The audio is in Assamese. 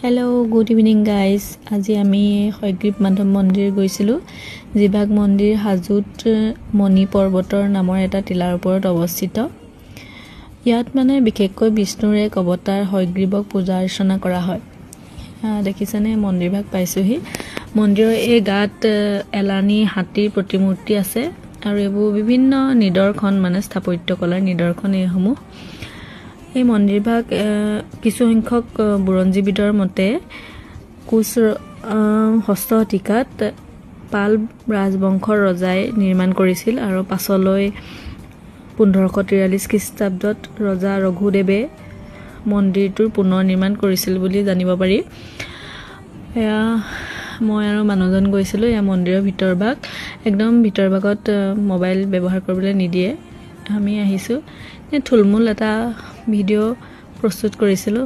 Hello, good evening guys. আজি আমি হয়গ্ৰীব মাধৱ মন্দিৰ গৈছিলো। জিভাগ মন্দিৰ হাজোত মণি পৰ্বতৰ নামৰ এটা টিলাৰ ওপৰত অৱস্থিত। ইয়াত মানে বিশেষকৈ বিষ্ণুৰ এক অৱতাৰ হয়গ্ৰীবক পূজা অৰ্চনা কৰা হয়। দেখিছানে মন্দিৰভাগ পাইছোহি। মন্দিৰৰ এই গাত এলানি হাতীৰ প্ৰতিমূৰ্তি আছে আৰু এইবোৰ বিভিন্ন নিদৰ্শন মানে স্থাপত্যকলাৰ নিদৰ্শন এইসমূহ। এই মন্দিৰভাগ কিছু সংখ্যক বুৰঞ্জীবিদৰ মতে কোচ ষষ্ঠ শতিকাত পাল ৰাজবংশৰ ৰজাই নিৰ্মাণ কৰিছিল আৰু পাছলৈ 1543 খ্ৰীষ্টাব্দত ৰজা ৰঘুদেৱে মন্দিৰটোৰ পুনৰ নিৰ্মাণ কৰিছিল বুলি জানিব পাৰি। এয়া মই আৰু মানুহজন গৈছিলো। এয়া মন্দিৰৰ ভিতৰভাগ, একদম ভিতৰভাগত মোবাইল ব্যৱহাৰ কৰিবলৈ নিদিয়ে। আমি আহিছো থুলমূল এটা ভিডিঅ' প্ৰস্তুত কৰিছিলোঁ।